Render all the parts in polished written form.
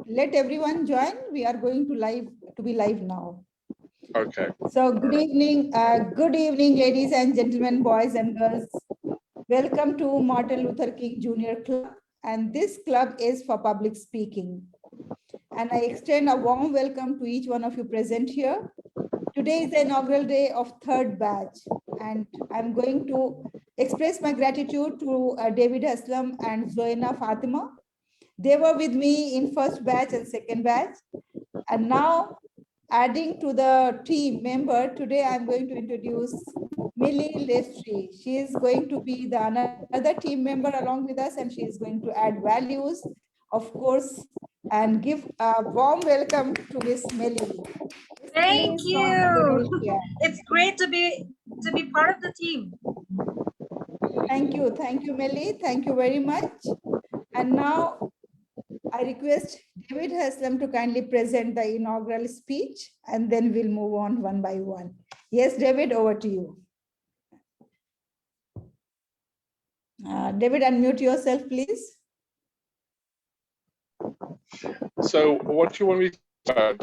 Let everyone join. We are going to be live now. Okay. So good evening, ladies and gentlemen, boys and girls. Welcome to Martin Luther King Jr. Club, and this club is for public speaking. And I extend a warm welcome to each one of you present here. Today is the inaugural day of third batch, and I'm going to express my gratitude to David Haslam and Zoena Fatima. They were with me in first batch and second batch. And now, adding to the team member, today I'm going to introduce Millie Lestri. She is going to be the another team member along with us, and she is going to add values, of course, and give a warm welcome to Miss Millie. Thank you. It's great to be part of the team. Thank you, Millie. Thank you very much. And now I request David Haslam to kindly present the inaugural speech, and then we'll move on one by one. Yes, David, over to you. David, unmute yourself, please. So what do you want me to start?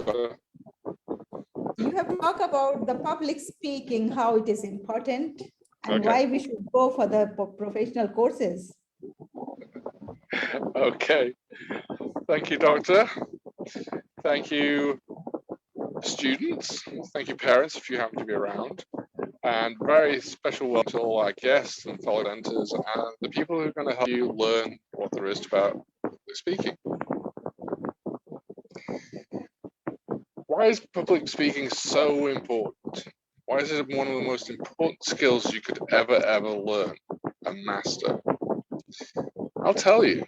You have to talk about the public speaking, how it is important, and why we should go for the professional courses. Okay. Thank you, Doctor. Thank you, students. Thank you, parents, if you happen to be around. And very special welcome to all our guests and fellow presenters and the people who are going to help you learn what there is about public speaking. Why is public speaking so important? Why is it one of the most important skills you could ever learn and master? I'll tell you,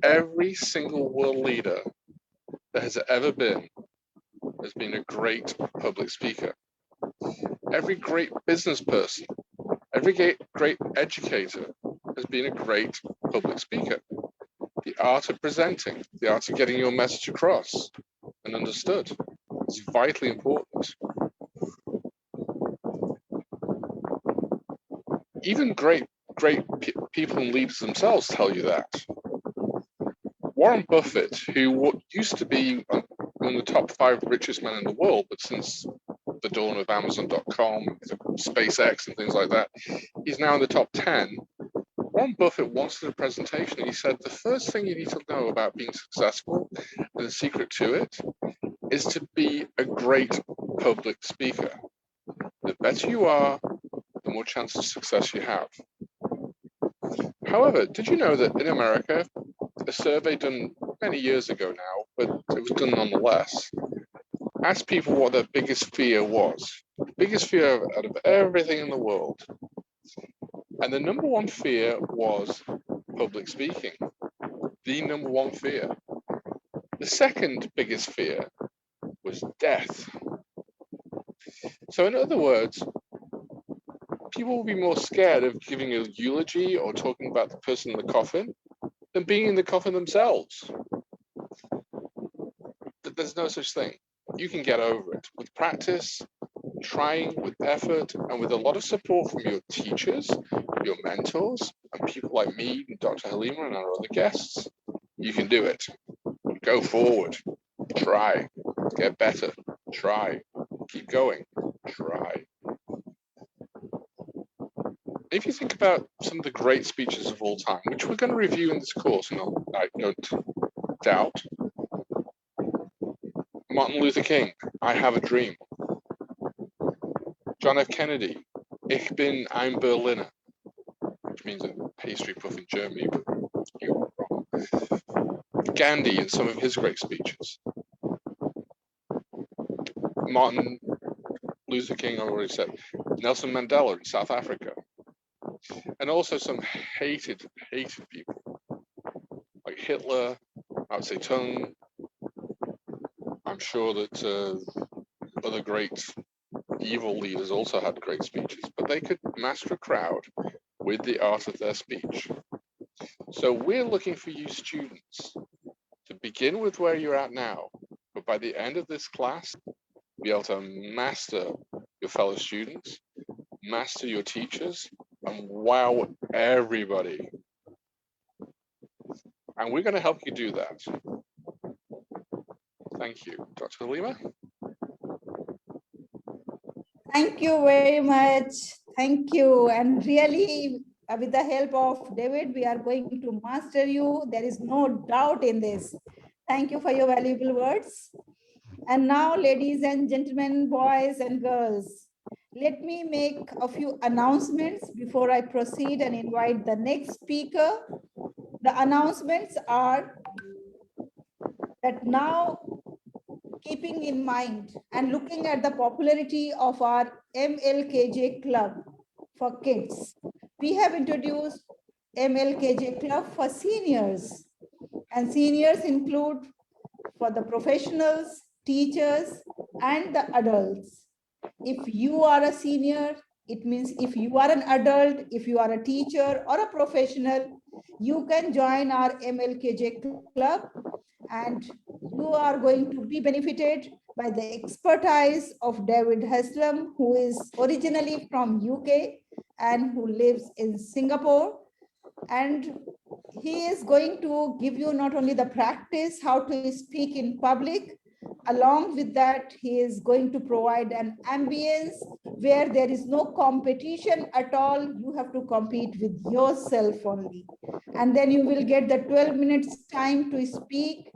every single world leader that has ever been has been a great public speaker. Every great business person, every great educator has been a great public speaker. The art of presenting, the art of getting your message across and understood is vitally important. Even great people and leaders themselves tell you that. Warren Buffett, who used to be one of the top 5 richest men in the world, but since the dawn of Amazon.com, SpaceX and things like that, he's now in the top 10. Warren Buffett once did a presentation and he said, the first thing you need to know about being successful, and the secret to it, is to be a great public speaker. The better you are, the more chance of success you have. However, did you know that in America, a survey done many years ago now, but it was done nonetheless, asked people what their biggest fear was. The biggest fear out of everything in the world. And the number one fear was public speaking. The number one fear. The second biggest fear was death. So in other words, people will be more scared of giving a eulogy or talking about the person in the coffin than being in the coffin themselves. There's no such thing. You can get over it with practice, trying, with effort, and with a lot of support from your teachers, your mentors, and people like me, and Dr. Halima, and our other guests. You can do it. Go forward. Try. Get better. Try. Keep going. Try. If you think about some of the great speeches of all time, which we're going to review in this course, and I don't doubt, Martin Luther King, I Have a Dream. John F. Kennedy, Ich bin ein Berliner, which means a pastry puff in Germany, but you were wrong. Gandhi in some of his great speeches. Martin Luther King, I already said. Nelson Mandela in South Africa. And also some hated people, like Hitler, Mao Zedong. I'm sure that other great evil leaders also had great speeches, but they could master a crowd with the art of their speech. So we're looking for you students to begin with where you're at now, but by the end of this class, be able to master your fellow students, master your teachers, and wow everybody. And we're going to help you do that. Thank you. Dr. Halima? Thank you very much. Thank you. And really, with the help of David, we are going to master you. There is no doubt in this. Thank you for your valuable words. And now, ladies and gentlemen, boys and girls, let me make a few announcements before I proceed and invite the next speaker. The announcements are that now, keeping in mind and looking at the popularity of our MLKJ club for kids, we have introduced MLKJ club for seniors. And seniors include for the professionals, teachers, and the adults. If you are a senior, it means if you are an adult, if you are a teacher or a professional, you can join our MLKJ club and you are going to be benefited by the expertise of David Haslam, who is originally from UK and who lives in Singapore. And he is going to give you not only the practice, how to speak in public, along with that, he is going to provide an ambience where there is no competition at all. You have to compete with yourself only. And then you will get the 12 minutes time to speak.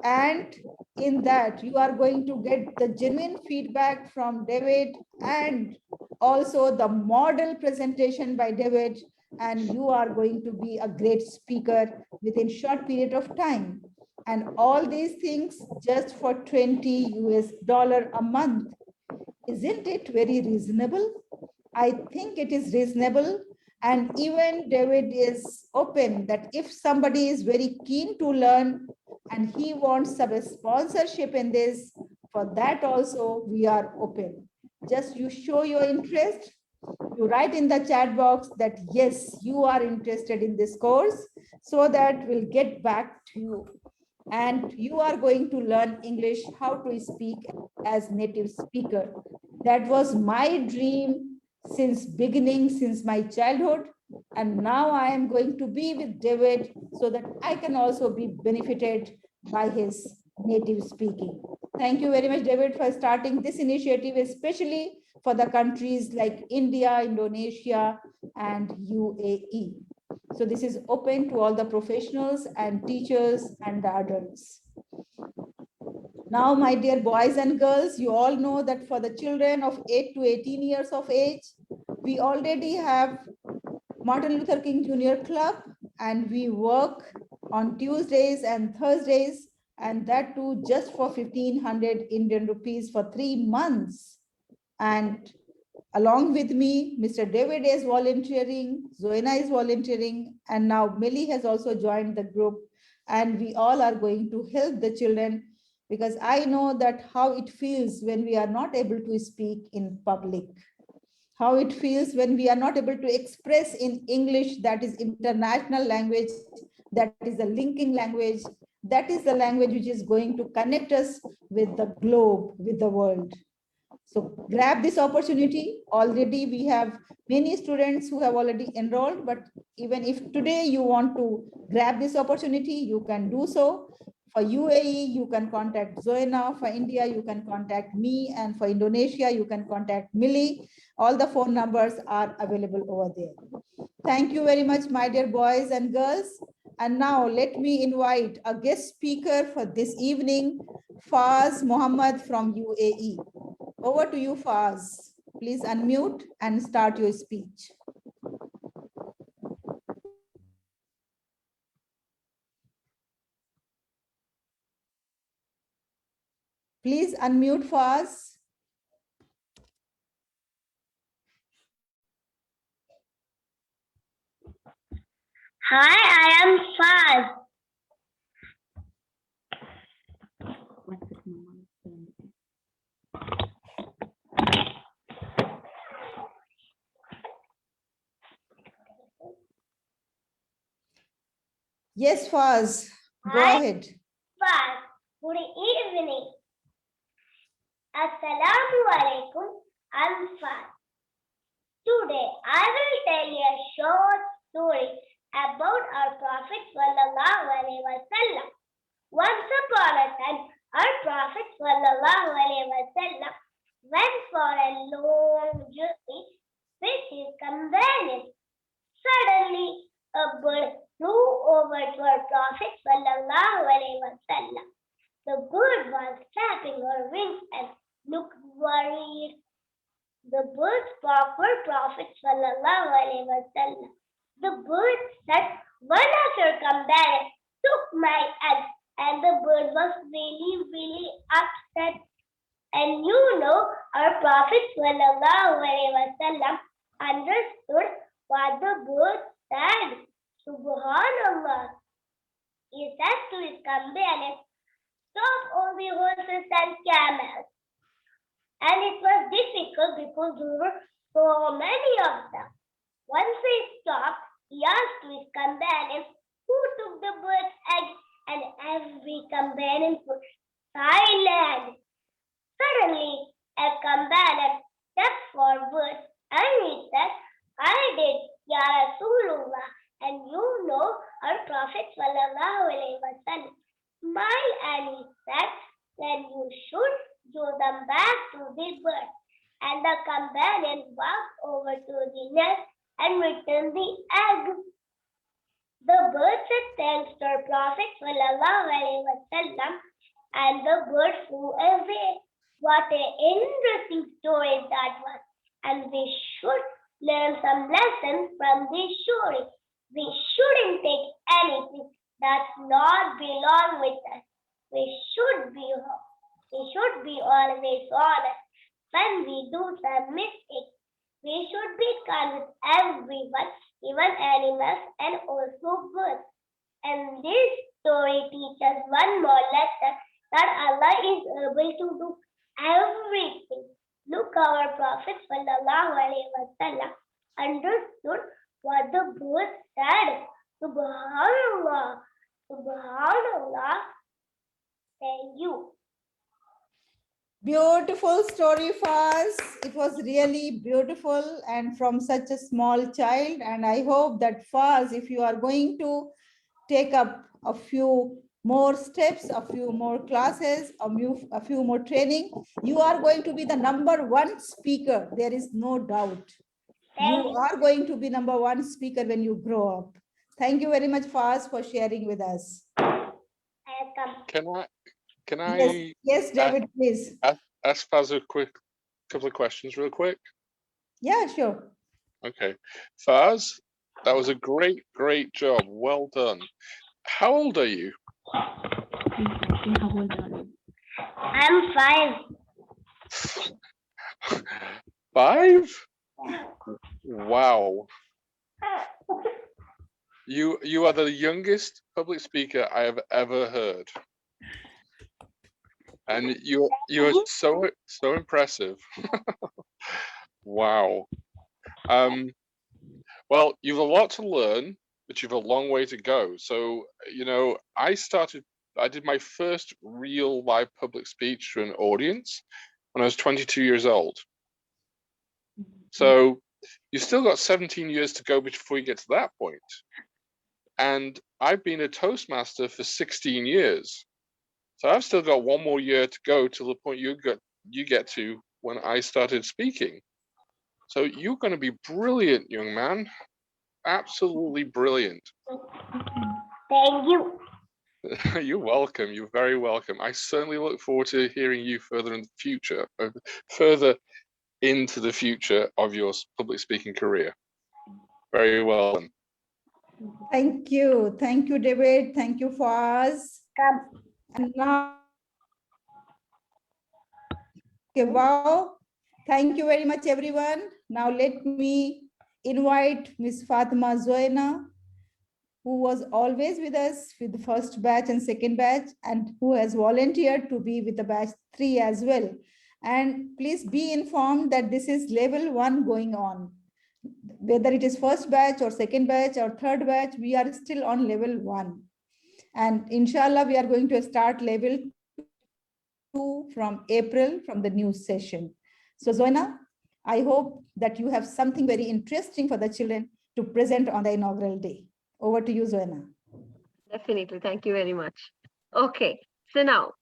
And in that, you are going to get the genuine feedback from David and also the model presentation by David. And you are going to be a great speaker within short period of time. And all these things just for $20 a month. Isn't it very reasonable? I think it is reasonable. And even David is open that if somebody is very keen to learn and he wants some sponsorship in this, for that also we are open. Just you show your interest, you write in the chat box that yes, you are interested in this course, so that we'll get back to you. And you are going to learn English, how to speak as native speaker. That was my dream since beginning, since my childhood. And now I am going to be with David so that I can also be benefited by his native speaking. Thank you very much, David, for starting this initiative, especially for the countries like India, Indonesia, and UAE. So this is open to all the professionals and teachers and the adults. Now, my dear boys and girls, you all know that for the children of 8 to 18 years of age, we already have Martin Luther King Jr. Club, and we work on Tuesdays and Thursdays, and that too just for 1,500 Indian rupees for 3 months. And along with me, Mr. David is volunteering, Zoena is volunteering, and now Millie has also joined the group. And we all are going to help the children, because I know that how it feels when we are not able to speak in public, how it feels when we are not able to express in English, that is international language, that is the linking language, that is the language which is going to connect us with the globe, with the world. So grab this opportunity. Already we have many students who have already enrolled, but even if today you want to grab this opportunity, you can do so. For UAE, you can contact Zoena. For India, you can contact me. And for Indonesia, you can contact Millie. All the phone numbers are available over there. Thank you very much, my dear boys and girls. And now let me invite a guest speaker for this evening, Faz Mohammed from UAE. Over to you, Faz. Please unmute and start your speech. Please unmute, Faz. Hi, I am Faz. Yes, Faz, go ahead. Faz, good evening. Assalamu alaikum. I'm Faz. Today, I will tell you a short story about our Prophet sallallahu alaihi wasallam. Once upon a time, our Prophet sallallahu alaihi wasallam went for a long journey with his companions. Suddenly, a bird flew over to our Prophet sallallahu alaihi wasallam. The bird was flapping her wings and looked worried. The bird spoke for Prophet sallallahu alaihi wasallam. The bird said, "One of your companions took my egg," and the bird was really upset. And you know, our Prophet sallallahu alaihi wasallam understood what the bird said. Subhanallah. He said to his companions, "Stop all the horses and camels." And it was difficult because there were so many of them. Once they stopped, he asked to his companions who took the bird's egg, and every companion was silent. Suddenly, a companion stepped forward and he said, "I did, Ya Rasulullah." And you know, our Prophet sallallahu alaihi wasallam smiled and he said, "Then you should give them back to the bird." And the companion walked over to the nest and returned the egg. The bird said thanks to our Prophet sallallahu alaihi wasallam, and the bird flew away. What an interesting story that was. And we should learn some lessons from this story. We shouldn't take anything that's not belong with us. We should be always honest. When we do some mistakes, we should be kind with everyone, even animals and also birds. And this story teaches one more lesson, that Allah is able to do everything. Look, our Prophet sallallahu alaihi wasallam understood what the bird said. Subhanallah, Subhanallah. Thank you. Beautiful story, Faz. It was really beautiful and from such a small child. And I hope that Faz, if you are going to take up a few more steps, a few more classes, a few more training, you are going to be the #1 speaker. There is no doubt. You are going to be #1 speaker when you grow up. Thank you very much, Faz, for sharing with us. Can I Yes, David, please. ask Faz a couple of questions real quick? Yeah, sure. Okay. Faz, that was a great job. Well done. How old are you? I'm 5. 5? Wow. You are the youngest public speaker I have ever heard. And you are so impressive. Wow. Well, you've a lot to learn, but you've a long way to go. So, you know, I did my first real live public speech to an audience when I was 22 years old. So you've still got 17 years to go before you get to that point. And I've been a Toastmaster for 16 years. So I've still got 1 more year to go to the point you get to when I started speaking. So you're going to be brilliant, young man. Absolutely brilliant. Thank you. You're welcome. You're very welcome. I certainly look forward to hearing you further in the future, further into the future of your public speaking career. Very well done. Thank you. Thank you, David. Thank you, Faz. And now, okay, wow. Thank you very much, everyone. Now let me invite Ms. Fatima Zoena, who was always with us with the first batch and second batch, and who has volunteered to be with the batch 3 as well. And please be informed that this is level 1 going on. Whether it is first batch or second batch or third batch, we are still on level 1. And inshallah, we are going to start level 2 from April, from the new session. So Zoena, I hope that you have something very interesting for the children to present on the inaugural day. Over to you, Zoena. Definitely. Thank you very much. Okay. So now,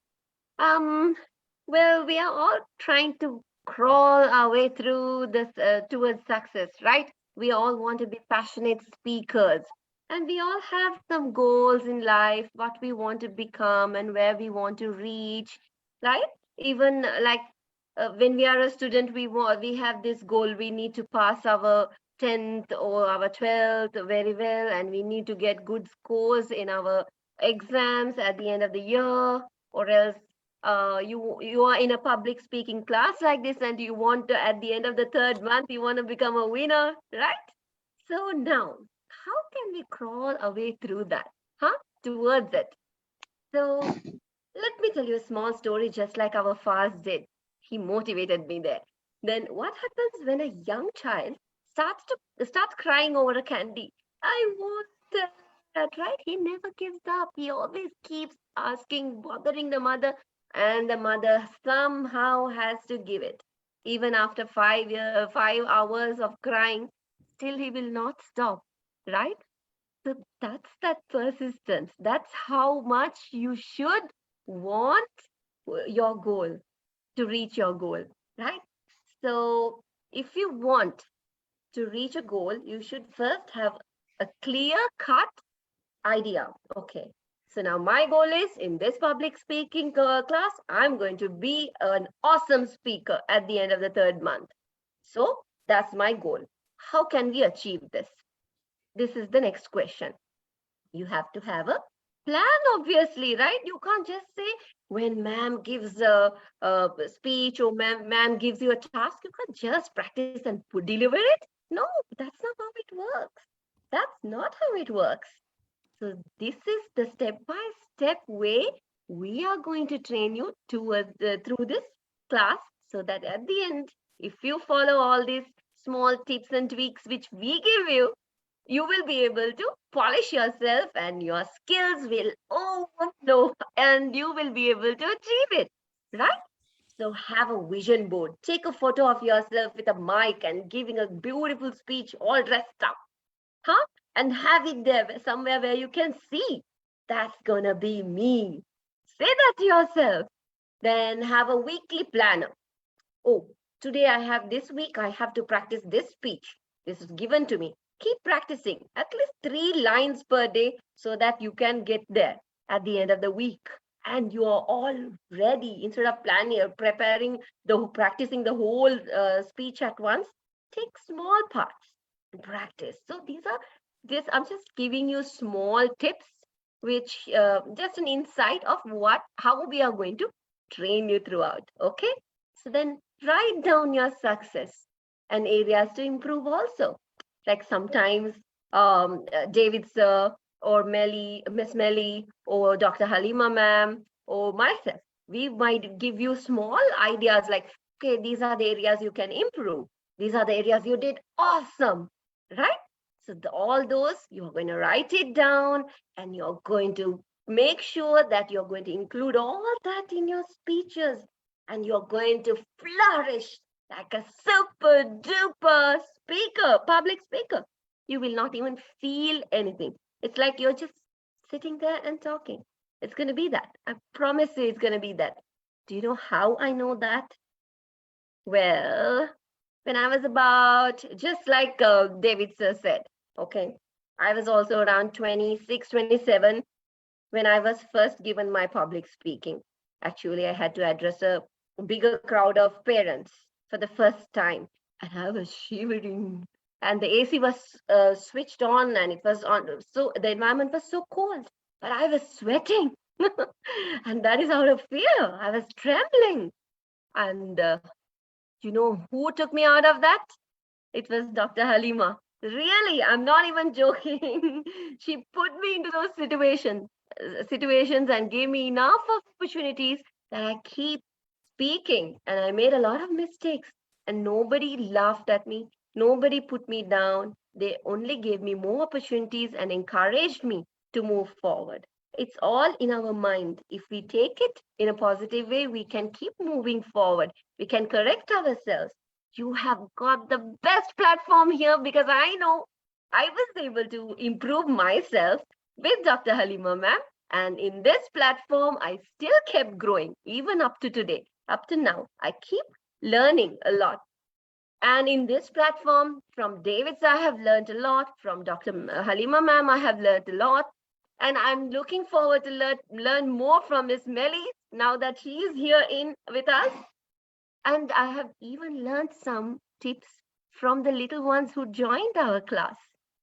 Well, we are all trying to crawl our way through this towards success, right? We all want to be passionate speakers, and we all have some goals in life, what we want to become and where we want to reach, right? Even like when we are a student, we have this goal. We need to pass our 10th or our 12th very well, and we need to get good scores in our exams at the end of the year, or else you are in a public speaking class like this, and you want to, at the end of the third month, you want to become a winner, right? So now, how can we crawl our way through that, huh, towards it? So let me tell you a small story, just like our fast did. He motivated me there. Then what happens when a young child starts crying over a candy? I want that, right? He never gives up. He always keeps asking, bothering the mother, and the mother somehow has to give it. Even after 5 hours of crying, still he will not stop, right? So that's that persistence. That's how much you should want your goal, to reach your goal, right? So if you want to reach a goal, you should first have a clear cut idea. Okay. So now my goal is, in this public speaking class, I'm going to be an awesome speaker at the end of the third month. So that's my goal. How can we achieve this? This is the next question. You have to have a plan, obviously, right? You can't just say, when ma'am gives a speech, or ma'am gives you a task, you can't just practice and deliver it. No, that's not how it works. That's not how it works. So this is the step-by-step way we are going to train you towards through this class, so that at the end, if you follow all these small tips and tweaks which we give you, you will be able to polish yourself, and your skills will overflow, and you will be able to achieve it, right? So have a vision board. Take a photo of yourself with a mic and giving a beautiful speech, all dressed up, huh? And have it there somewhere where you can see, that's gonna be me. Say that to yourself. Then have a weekly planner. Oh, today I have this week, I have to practice this speech. This is given to me. Keep practicing at least 3 lines per day, so that you can get there at the end of the week. And you are all ready. Instead of planning or practicing the whole speech at once, take small parts and practice. So I'm just giving you small tips, which just an insight of how we are going to train you throughout. Okay. So then write down your success and areas to improve also. Like sometimes David sir, or Miss Melly, or Dr. Halima ma'am, or myself, we might give you small ideas like, okay, these are the areas you can improve. These are the areas you did awesome, right? So all those, you're going to write it down, and you're going to make sure that you're going to include all that in your speeches, and you're going to flourish like a super duper speaker, public speaker. You will not even feel anything. It's like you're just sitting there and talking. It's going to be that. I promise you, it's going to be that. Do you know how I know that? Well, when I was about, just like David sir said, okay, I was also around 26, 27 when I was first given my public speaking. Actually, I had to address a bigger crowd of parents for the first time, and I was shivering. And the AC was switched on, and it was on. So the environment was so cold, but I was sweating. And that is out of fear. I was trembling. And you know who took me out of that? It was Dr. Halima. Really, I'm not even joking. She put me into those situations and gave me enough opportunities that I keep speaking. And I made a lot of mistakes, and nobody laughed at me. Nobody put me down. They only gave me more opportunities and encouraged me to move forward. It's all in our mind. If we take it in a positive way, we can keep moving forward. We can correct ourselves. You have got the best platform here, because I know I was able to improve myself with Dr. Halima ma'am, And in this platform, I still kept growing, even up to today, up to now. I keep learning a lot. And in this platform, from David's, I have learned a lot. From Dr. Halima ma'am, I have learned a lot. And I'm looking forward to learn more from Miss Melly now that she is here with us. And I have even learned some tips from the little ones who joined our class.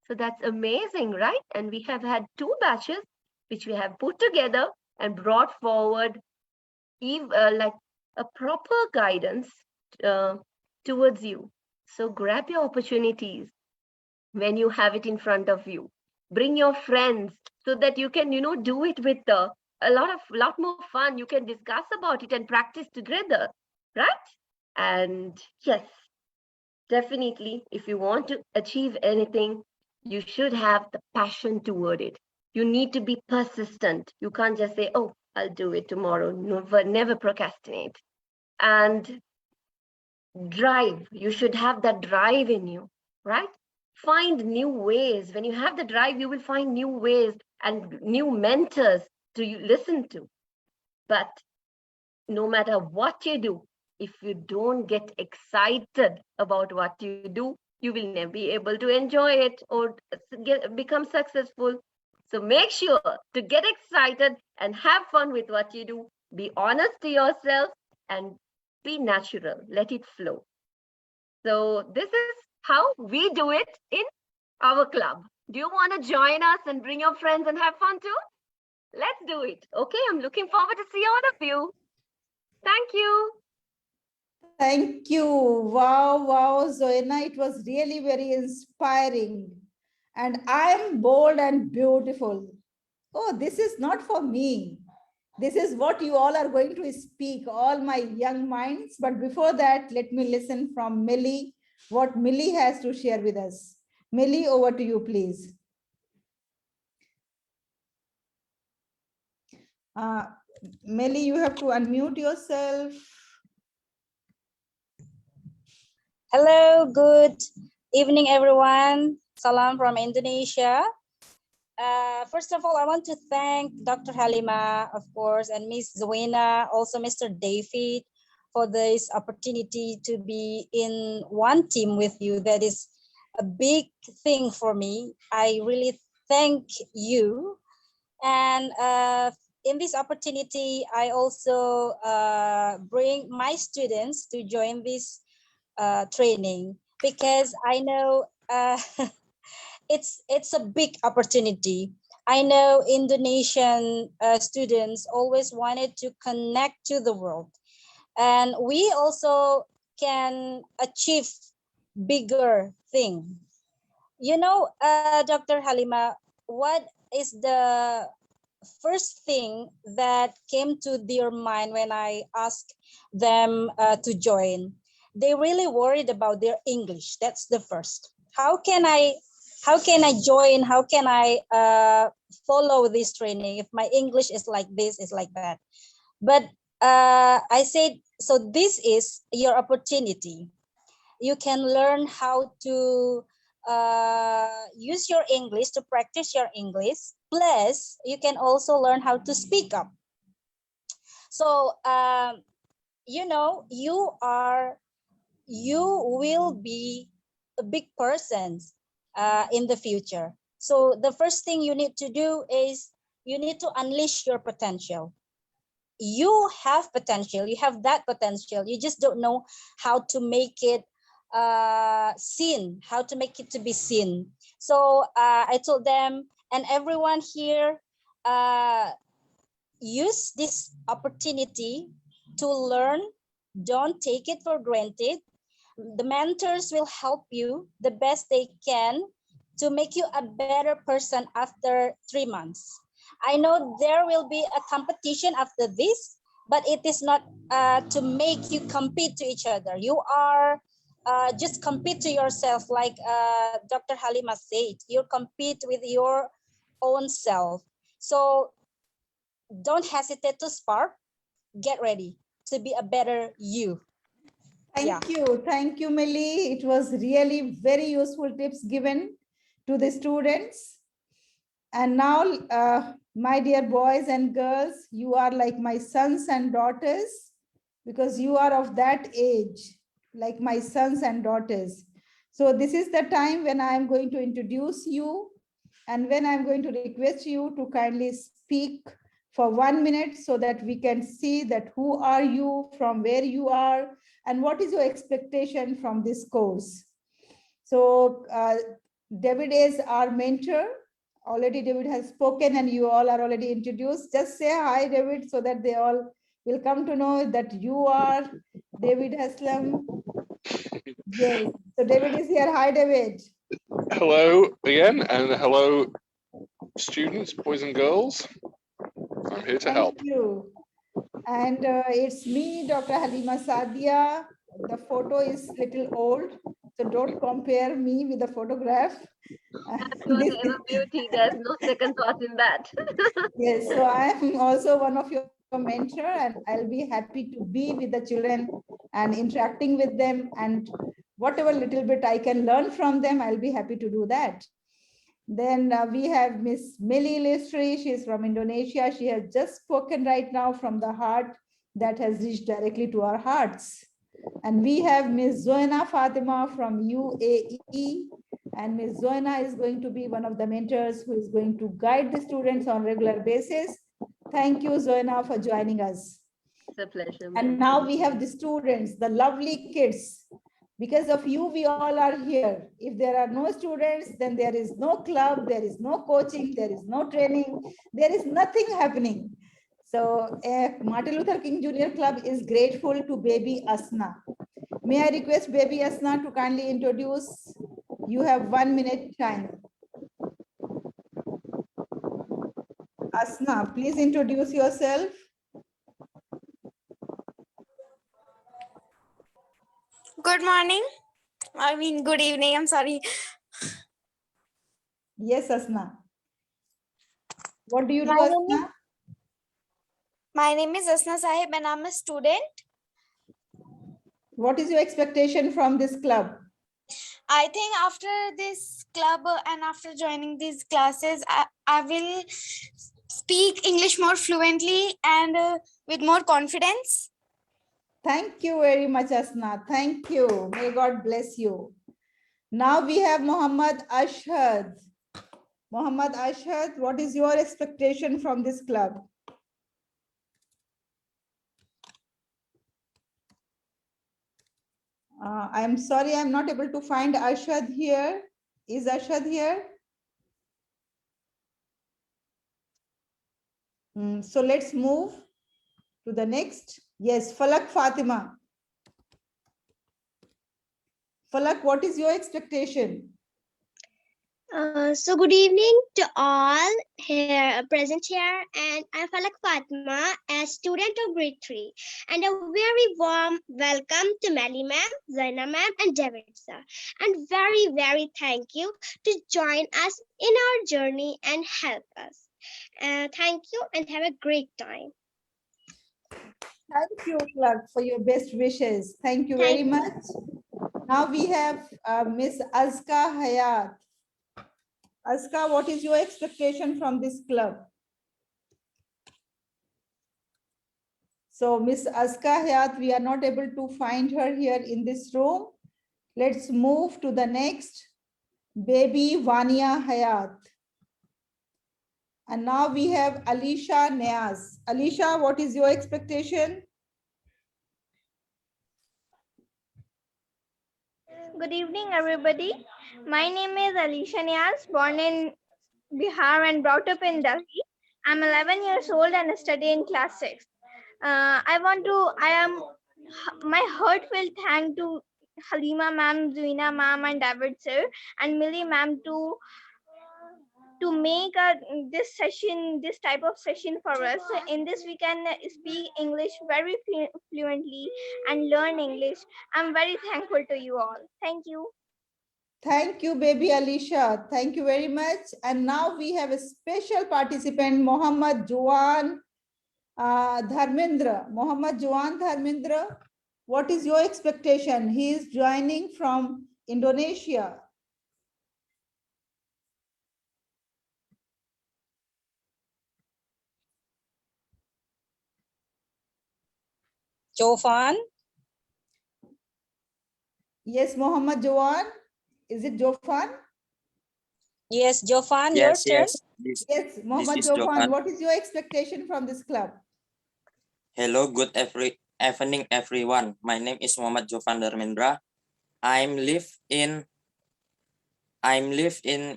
So that's amazing, right? And we have had 2 batches which we have put together and brought forward like a proper guidance towards you. So grab your opportunities when you have it in front of you. Bring your friends so that you can, do it with a lot more fun. You can discuss about it and practice together, right? And yes, definitely, if you want to achieve anything, you should have the passion toward it. You need to be persistent. You can't just say, oh, I'll do it tomorrow. Never procrastinate. And drive. You should have that drive in you, right? Find new ways. When you have the drive, you will find new ways and new mentors to listen to. But no matter what you do, if you don't get excited about what you do, you will never be able to enjoy it or become successful. So make sure to get excited and have fun with what you do. Be honest to yourself and be natural. Let it flow. So this is how we do it in our club. Do you want to join us and bring your friends and have fun too? Let's do it. Okay, I'm looking forward to see all of you. Thank you. Thank you. Wow, wow, Zoena, it was really very inspiring. And I am bold and beautiful. Oh, this is not for me. This is what you all are going to speak, all my young minds. But before that, let me listen from Millie, what Millie has to share with us. Millie, over to you, please. Millie, you have to unmute yourself. Hello, good evening, everyone. Salam from Indonesia. First of all, I want to thank Dr. Halima, of course, and Miss Zoena, also Mr. David, for this opportunity to be in one team with you. That is a big thing for me. I really thank you. And in this opportunity, I also bring my students to join this training, because I know it's a big opportunity. I know Indonesian students always wanted to connect to the world, and we also can achieve bigger thing. You know, Dr. Halima, what is the first thing that came to their mind when I asked them to join? They really worried about their English. That's the first. How can I join? How can I follow this training if my English is like this, is like that? But I said, so this is your opportunity. You can learn how to use your English, to practice your English. Plus, you can also learn how to speak up. So, you know, you will be a big person in the future. So the first thing you need to do is you need to unleash your potential. You have potential, you have that potential. You just don't know how to make it seen, how to make it to be seen. So I told them, and everyone here, use this opportunity to learn. Don't take it for granted. The mentors will help you the best they can to make you a better person after 3 months. I know there will be a competition after this, but it is not to make you compete to each other. You are just compete to yourself, like Dr. Halima said. You compete with your own self. So don't hesitate to spark. Get ready to be a better you. Thank you, Millie. It was really very useful tips given to the students. And now My dear boys and girls, you are like my sons and daughters because you are of that age, like my sons and daughters. So this is the time when I am going to introduce you and when I'm going to request you to kindly speak for 1 minute so that we can see that who are you, from where you are, and what is your expectation from this course. So David is our mentor. Already David has spoken and you all are already introduced. Just say hi, David, so that they all will come to know that you are David Haslam. Yes, so David is here. Hi, David. Hello again, and hello, students, boys and girls. I'm here to help. Thank you. And it's me, Dr. Halima Sadia. The photo is little old, so don't compare me with the photograph. This Absolutely, beauty. There's no second thought in that. Yes, so I am also one of your mentor, and I'll be happy to be with the children and interacting with them, and whatever little bit I can learn from them, I'll be happy to do that. Then we have Miss Millie Listri. She's from Indonesia. She has just spoken right now from the heart that has reached directly to our hearts. And we have Miss Zoena Fatima from UAE. And Ms. Zoena is going to be one of the mentors who is going to guide the students on regular basis. Thank you, Zoena, for joining us. It's a pleasure. And ma'am. now we have the students, the lovely kids. Because of you, we all are here. If there are no students, then there is no club, there is no coaching, there is no training, there is nothing happening. So Martin Luther King Junior Club is grateful to baby Asna. May I request baby Asna to kindly introduce? You have 1 minute time. Asna, please introduce yourself. Good morning. I mean, good evening. I'm sorry. Yes, Asna. What do you do, My name Asna? My name is Asna Sahib and I'm a student. What is your expectation from this club? I think after this club and after joining these classes, I will speak English more fluently and with more confidence. Thank you very much, Asna. Thank you. May God bless you. Now we have Muhammad Ashad. Muhammad Ashad, what is your expectation from this club? I'm sorry, I'm not able to find Ashad here. Is Ashad here? So let's move to the next. Yes, Falak Fatima. Falak, what is your expectation? So good evening to all here present here, and I'm Falak Fatma, a student of grade 3, and a very warm welcome to Melly ma'am, Zaina ma'am, and David sir, and very thank you to join us in our journey and help us. Thank you and have a great time. Thank you, Falak, for your best wishes. Thank you very much. Now we have Miss Azka Hayat. Azka, what is your expectation from this club? So Miss Azka Hayat, we are not able to find her here in this room. Let's move to the next, baby Vania Hayat. And now we have Alisha Niaz. Alisha, what is your expectation? Good evening, everybody. My name is Alisha Niaz, born in Bihar and brought up in Delhi. I'm 11 years old and study in class 6. My heartfelt thank to Halima ma'am, Zuina ma'am, and David sir, and Millie ma'am to make this type of session for us. In this, we can speak English very fluently and learn English. I'm very thankful to you all. Thank you. Thank you, baby Alisha. Thank you very much. And now we have a special participant, Mohammad Juan Dharmendra. Mohammad Juan Dharmendra, what is your expectation? He is joining from Indonesia. Jofan. Yes, Muhammad Jawan. Is it Jofan? Yes, Jofan, Yes, your turn. yes. Yes, Muhammad is Jofan. Johan. What is your expectation from this club? Hello, good evening, everyone. My name is Muhammad Jofan Darmendra. I'm live in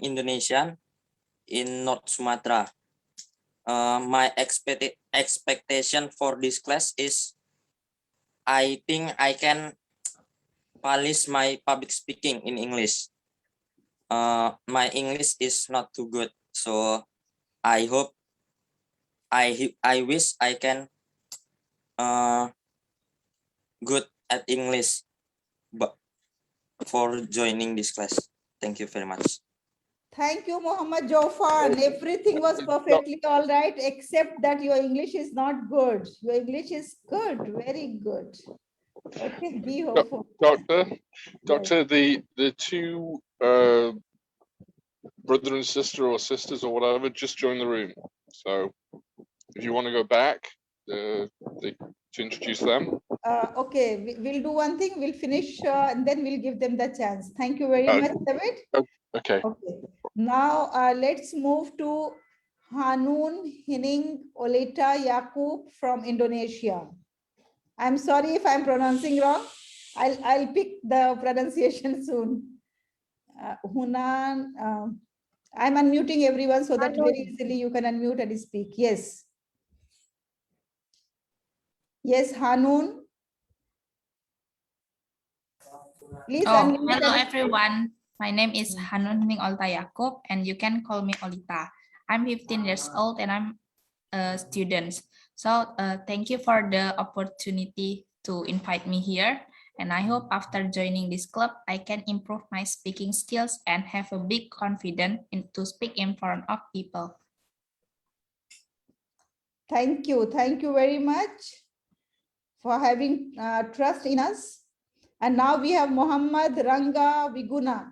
Indonesia, in North Sumatra. My expectation for this class is I think I can polish my public speaking in English. My English is not too good, so I hope I wish I can good at English, but for joining this class. Thank you very much. Thank you, Muhammad Jofan. Everything was perfectly all right, except that your English is not good. Your English is good, very good. Okay, be hopeful. Doctor, the two brother and sister or sisters or whatever just joined the room. So if you want to go back to introduce them. Okay, we'll do one thing. We'll finish and then we'll give them the chance. Thank you very much, David. Okay. Okay. Now let's move to Hanun Hining Oleta Yakub from Indonesia. I'm sorry if I'm pronouncing wrong. I'll pick the pronunciation soon. Hunan, I'm unmuting everyone so that very easily you can unmute and speak. Yes. Yes, Hanun. Please hello unmute. everyone. My name is Hanun Ning Olta Yakob and you can call me Olita. I'm 15 years old and I'm a student. So thank you for the opportunity to invite me here. And I hope after joining this club, I can improve my speaking skills and have a big confidence to speak in front of people. Thank you. Thank you very much for having trust in us. And now we have Muhammad Ranga Viguna.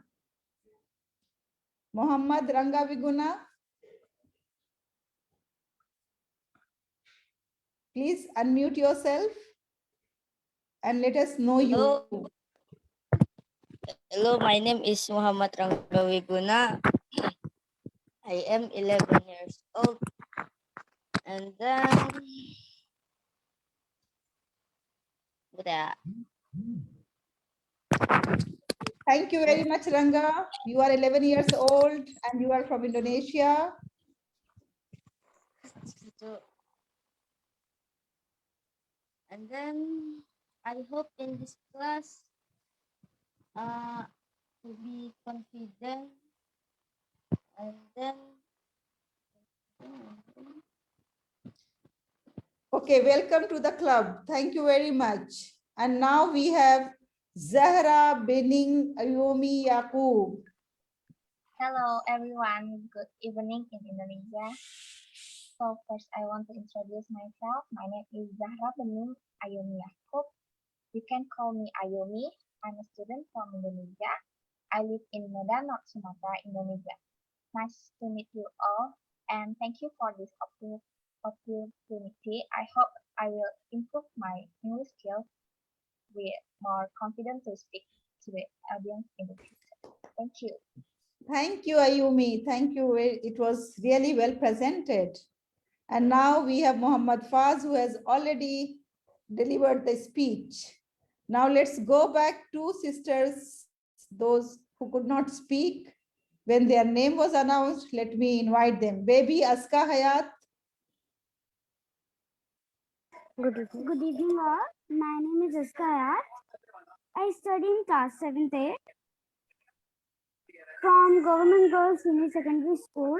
Muhammad Ranga Viguna. Please unmute yourself and let us know Hello. you. Hello, my name is Muhammad Rangga Wiguna. I am 11 years old. And then, Thank you very much, Ranga. You are 11 years old and you are from Indonesia. and then I hope in this class to be confident and then Okay, welcome to the club. Thank you very much. And now we have Zahra Bening Ayomi Yakub. Hello everyone, good evening in Indonesia. So first I want to introduce myself. My name is Zahra Bening Ayomi Yakub. You can call me Ayomi. I'm a student from Indonesia. I live in Medan, North Sumatra, Indonesia. Nice to meet you all and thank you for this opportunity. I hope I will improve my English skills with more confidence to speak to the audience in the future. Thank you. Thank you, Ayumi. Thank you. It was really well presented. And now we have Muhammad Faz, who has already delivered the speech. Now let's go back to sisters, those who could not speak. When their name was announced, let me invite them. Baby Aska Hayat. Good evening all. My name is Aska Hayat. I study in class 7th A from Government Girls Senior Secondary School.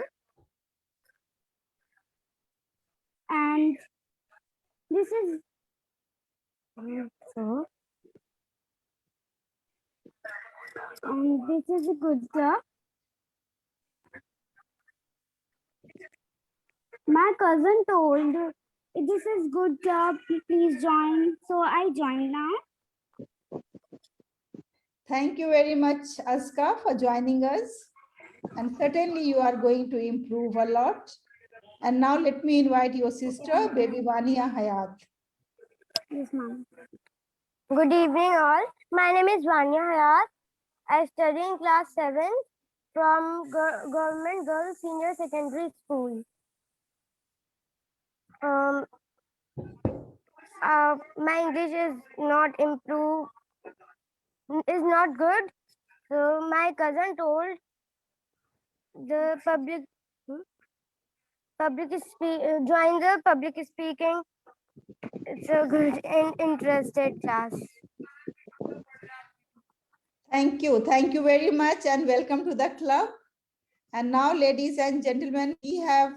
And this is a good club. My cousin told this is good club, please join. So I joined now. Thank you very much, Aska, for joining us. And certainly you are going to improve a lot. And now let me invite your sister, baby Vania Hayat. Yes, ma'am. Good evening, all. My name is Vanya Hayat. I study in class 7 from Government Girls Senior Secondary School. My English is not improved, is not good. So my cousin told the join the public speaking. It's a good and interested class. Thank you. Thank you very much and welcome to the club. And now, ladies and gentlemen, we have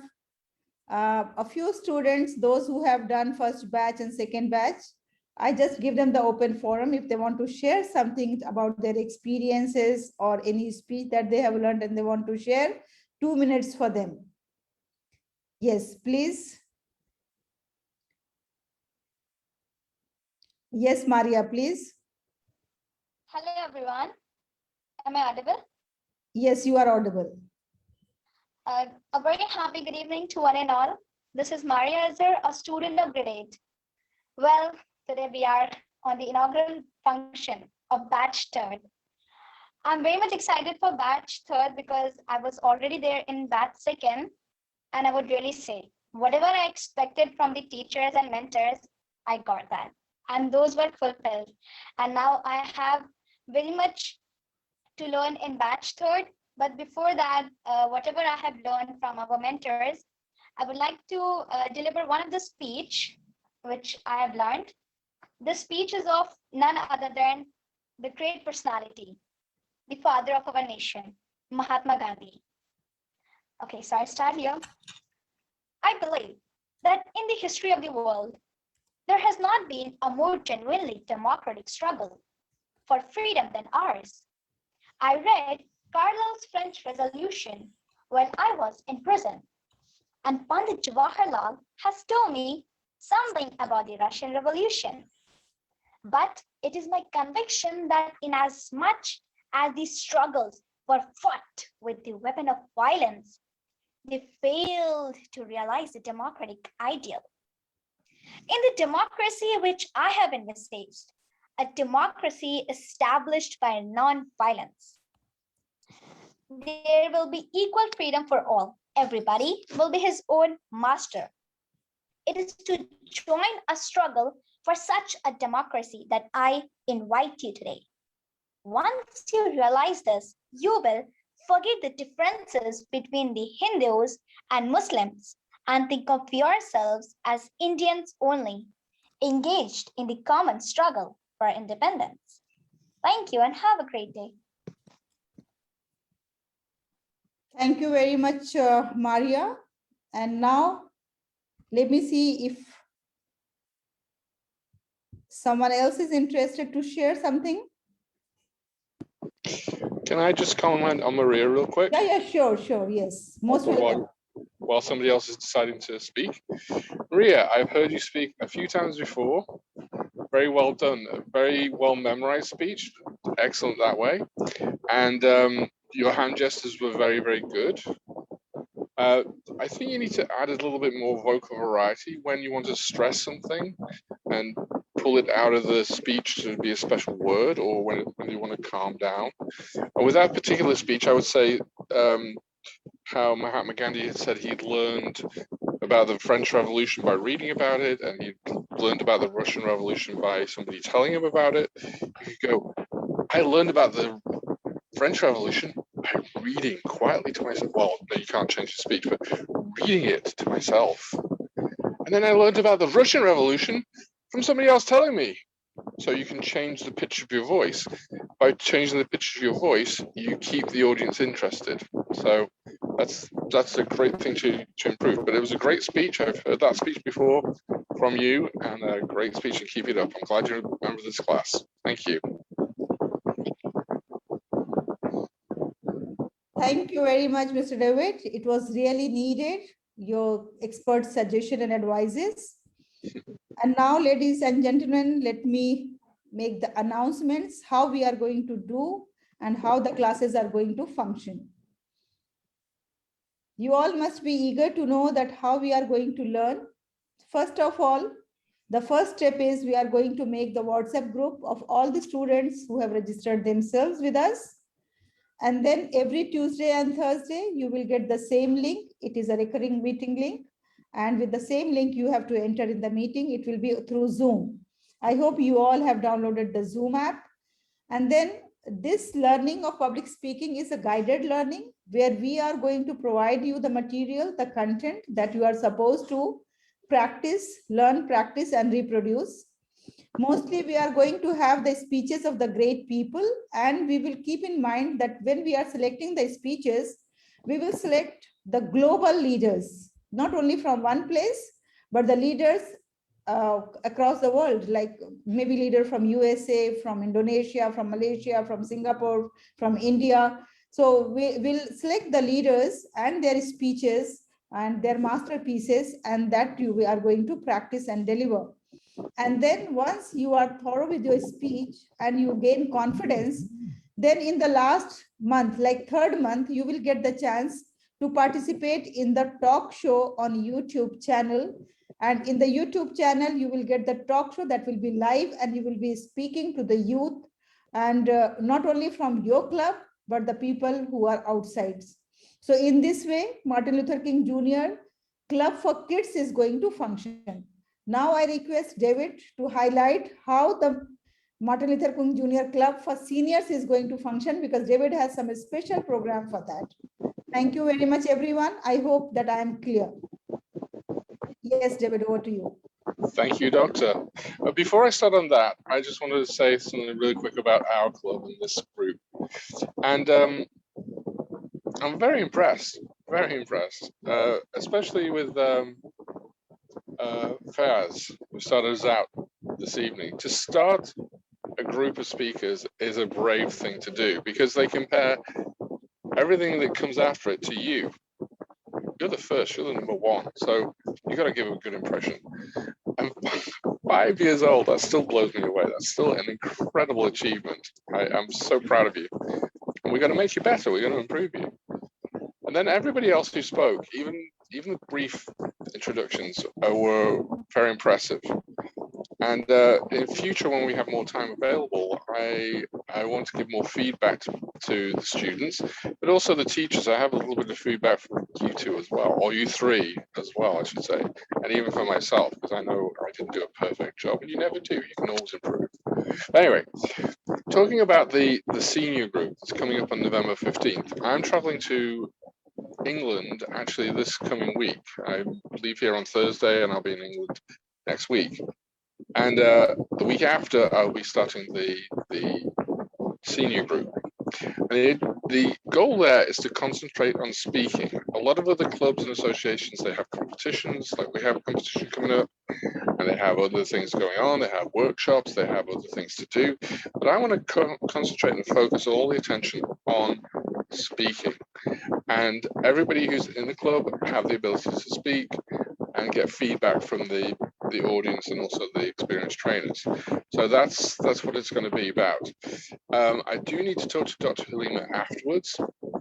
a few students, those who have done first batch and second batch. I just give them the open forum if they want to share something about their experiences or any speech that they have learned and they want to share. 2 minutes for them. Yes, please. Yes, Maria, please. Hello, everyone. Am I audible? Yes, you are audible. A very happy good evening to one and all. This is Maria Azhar, a student of grade 8. Well, today we are on the inaugural function of batch 3rd. I'm very much excited for batch 3rd because I was already there in batch 2nd, and I would really say, whatever I expected from the teachers and mentors, I got that. And those were fulfilled. And now I have very much to learn in batch 3rd. But before that, whatever I have learned from our mentors, I would like to deliver one of the speech which I have learned. This speech is of none other than the great personality, the father of our nation, Mahatma Gandhi. Okay, so I start here. I believe that in the history of the world, there has not been a more genuinely democratic struggle for freedom than ours. I read Carlyle's French Revolution when I was in prison, and Pandit Jawaharlal has told me something about the Russian Revolution. But it is my conviction that inasmuch as these struggles were fought with the weapon of violence, they failed to realize the democratic ideal. In the democracy which I have envisaged, a democracy established by non-violence, there will be equal freedom for all. Everybody will be his own master. It is to join a struggle for such a democracy that I invite you today. Once you realize this, you will forget the differences between the Hindus and Muslims and think of yourselves as Indians only, engaged in the common struggle for independence. Thank you and have a great day. Thank you very much, Maria. And now, let me see if someone else is interested to share something. Can I just comment on Maria real quick? Yeah, sure, yes. Most welcome. While somebody else is deciding to speak. Maria, I've heard you speak a few times before. Very well done, a very well memorized speech, excellent that way. And your hand gestures were very, very good. I think you need to add a little bit more vocal variety when you want to stress something and pull it out of the speech to be a special word, or when you want to calm down. And with that particular speech, I would say how Mahatma Gandhi had said he'd learned about the French Revolution by reading about it, and he'd learned about the Russian Revolution by somebody telling him about it. You could go, I learned about the French Revolution by reading quietly to myself. Well, no, you can't change the speech, but reading it to myself. And then I learned about the Russian Revolution from somebody else telling me. So you can change the pitch of your voice. By changing the pitch of your voice, you keep the audience interested. So that's a great thing to improve. But it was a great speech. I've heard that speech before from you, and a great speech, and keep it up. I'm glad you're a member of this class. Thank you. Thank you very much, Mr. David. It was really needed, your expert suggestion and advices. And now, ladies and gentlemen, let me make the announcements, how we are going to do and how the classes are going to function. You all must be eager to know that how we are going to learn. First of all, The first step is we are going to make the WhatsApp group of all the students who have registered themselves with us. And then every Tuesday and Thursday, you will get the same link. It is a recurring meeting link. And with the same link, you have to enter in the meeting. It will be through Zoom. I hope you all have downloaded the Zoom app. And then this learning of public speaking is a guided learning where we are going to provide you the material, the content that you are supposed to practice, learn, practice, and reproduce. Mostly we are going to have the speeches of the great people, and we will keep in mind that when we are selecting the speeches, we will select the global leaders, not only from one place, but the leaders across the world, like maybe leader from USA, from Indonesia, from Malaysia, from Singapore, from India. So we will select the leaders and their speeches and their masterpieces, and that we are going to practice and deliver. And then once you are thorough with your speech and you gain confidence, then in the last month, like third month, you will get the chance to participate in the talk show on YouTube channel. And in the YouTube channel, you will get the talk show that will be live, and you will be speaking to the youth, and not only from your club, but the people who are outside. So in this way, Martin Luther King Jr. Club for Kids is going to function. Now I request David to highlight how the Martin Luther King Jr. Club for Seniors is going to function, because David has some special program for that. Thank you very much, everyone. I hope that I am clear. Yes, David, over to you. Thank you, Doctor. Before I start on that, I just wanted to say something really quick about our club and this group. And I'm very impressed, especially with Faz, who started us out this evening. To start a group of speakers is a brave thing to do, because they compare everything that comes after it to you. You're the first, you're the number one, so you got to give a good impression. And 5 years old, that still blows me away. That's still an incredible achievement. I'm so proud of you. And we're going to make you better. We're going to improve you. And then everybody else who spoke, even the brief introductions, were very impressive. And in future, when we have more time available, I want to give more feedback to the students, but also the teachers. I have a little bit of feedback from you two as well, or you three as well, I should say, and even for myself, because I know I didn't do a perfect job, and you never do. You can always improve. Anyway, talking about the senior group that's coming up on November 15th, I'm traveling to England actually this coming week. I leave here on Thursday and I'll be in England next week. And the week after, I'll be starting the senior group. And the goal there is to concentrate on speaking. A lot of other clubs and associations, they have competitions, like we have a competition coming up, and they have other things going on, they have workshops, they have other things to do. But I want to concentrate and focus all the attention on speaking. And everybody who's in the club have the ability to speak and get feedback from the audience and also the experienced trainers. So that's what it's going to be about. I do need to talk to Dr. Halima afterwards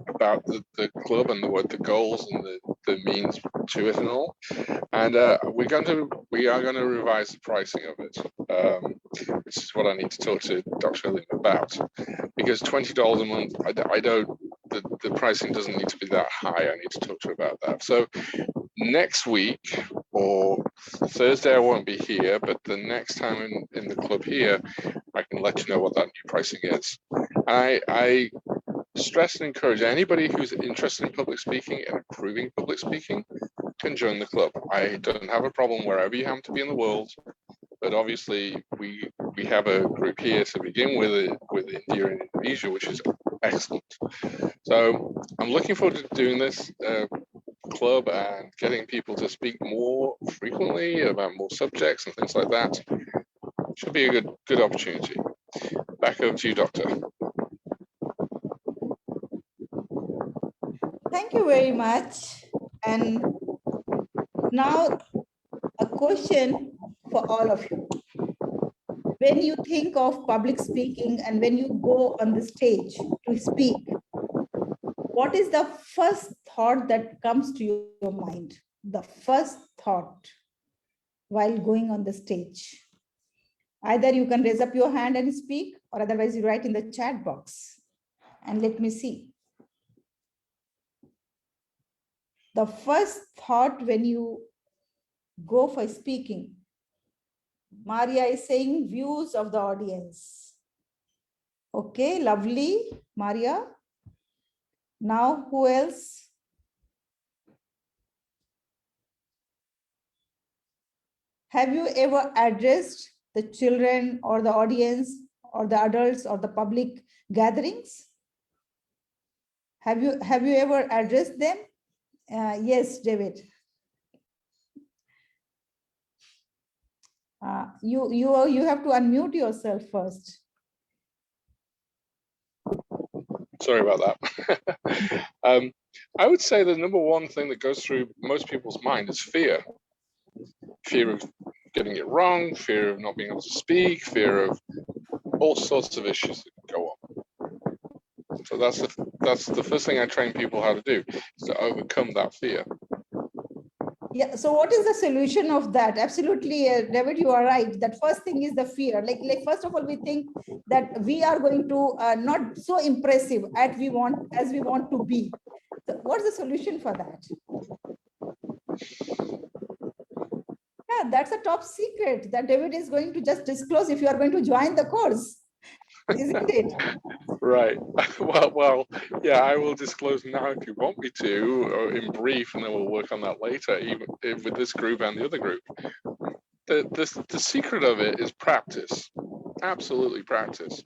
about the club and the goals and the means to it and all. And we are going to revise the pricing of it, which is what I need to talk to Dr. Halima about, because $20 a month, I don't. The pricing doesn't need to be that high. I need to talk to her about that. So next week, or Thursday, I won't be here, but the next time in the club here, I can let you know what that new pricing is. I stress and encourage anybody who's interested in public speaking and improving public speaking can join the club. I don't have a problem wherever you happen to be in the world, but obviously we have a group here to begin with India and Indonesia, which is excellent. So I'm looking forward to doing this club and getting people to speak more frequently about more subjects and things like that. Should be a good opportunity. Back over to you, Doctor. Thank you very much. And now a question for all of you. When you think of public speaking and when you go on the stage to speak, what is the first thought that comes to your mind? The first thought. while going on the stage. Either you can raise up your hand and speak, or otherwise you write in the chat box. And let me see. The first thought when you go for speaking, Maria is saying views of the audience. Okay, lovely, Maria. Now, who else? Have you ever addressed the children or the audience or the adults or the public gatherings? Have you ever addressed them? Yes, David. You have to unmute yourself first. Sorry about that. I would say the number one thing that goes through most people's mind is fear. Fear of getting it wrong, fear of not being able to speak, fear of all sorts of issues that can go on. So that's the first thing I train people how to do, is to overcome that fear. Yeah, so what is the solution of that? Absolutely, David, you are right. That first thing is the fear. Like first of all, we think that we are going to not so impressive as we want to be. So what's the solution for that? Yeah, that's a top secret that David is going to just disclose if you are going to join the course, isn't it? Right. Well, yeah, I will disclose now if you want me to, or in brief, and then we'll work on that later, even with this group and the other group. The secret of it is practice, absolutely practice.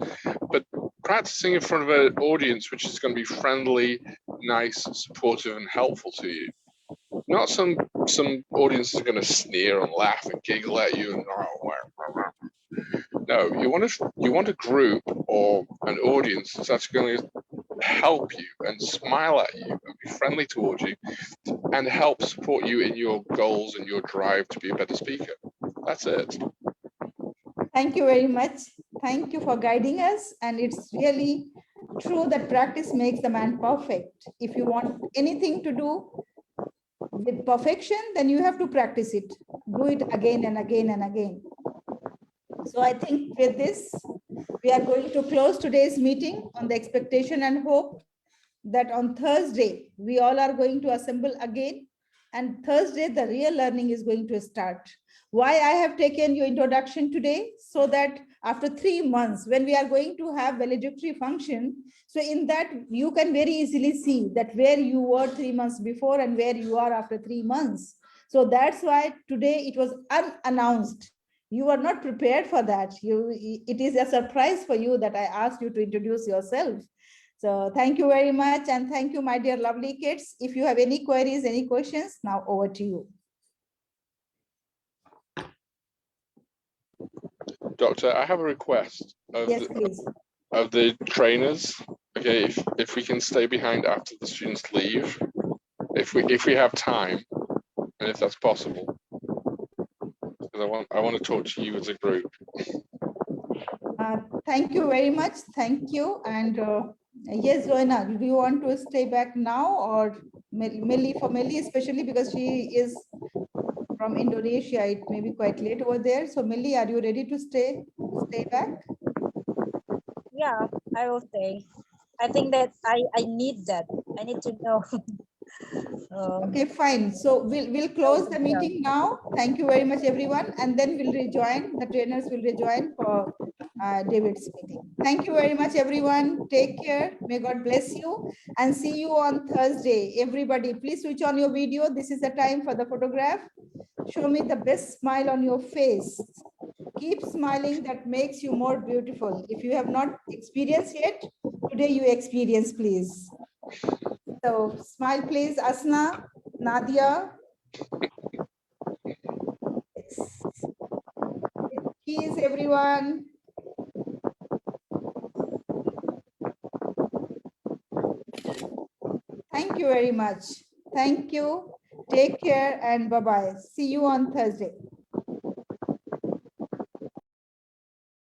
But practicing in front of an audience which is going to be friendly, nice, supportive, and helpful to you. Not some audiences are going to sneer and laugh and giggle at you and no, you want a group or an audience that's actually going to help you and smile at you and be friendly towards you and help support you in your goals and your drive to be a better speaker. That's it. Thank you very much. Thank you for guiding us. And it's really true that practice makes the man perfect. If you want anything to do with perfection, then you have to practice it. Do it again and again and again. So I think with this, we are going to close today's meeting on the expectation and hope that on Thursday, we all are going to assemble again. And Thursday, the real learning is going to start. Why I have taken your introduction today, so that after 3 months, when we are going to have valedictory function, so in that you can very easily see that where you were 3 months before and where you are after 3 months. So that's why today it was unannounced. You are not prepared for that. It is a surprise for you that I asked you to introduce yourself. So thank you very much. And thank you, my dear lovely kids. If you have any queries, any questions, now over to you. Doctor, I have a request of, yes, please. Of the trainers. Okay, if we can stay behind after the students leave, if we have time, and if that's possible, because I want to talk to you as a group. Thank you very much. Thank you. And yes, Zoina, do you want to stay back now, or Millie, for Millie especially because she is from Indonesia, it may be quite late over there. So Millie, are you ready to stay back? Yeah, I will stay. I think that I need that. I need to know. Okay, fine. So we'll close the meeting now. Thank you very much, everyone. And then we'll rejoin. The trainers will rejoin for David's meeting. Thank you very much, everyone. Take care. May God bless you. And see you on Thursday. Everybody, please switch on your video. This is the time for the photograph. Show me the best smile on your face. Keep smiling. That makes you more beautiful. If you have not experienced yet, today you experience, please. So smile, please, Asna, Nadia. Cheese, everyone. Thank you very much. Thank you. Take care and bye-bye. See you on Thursday.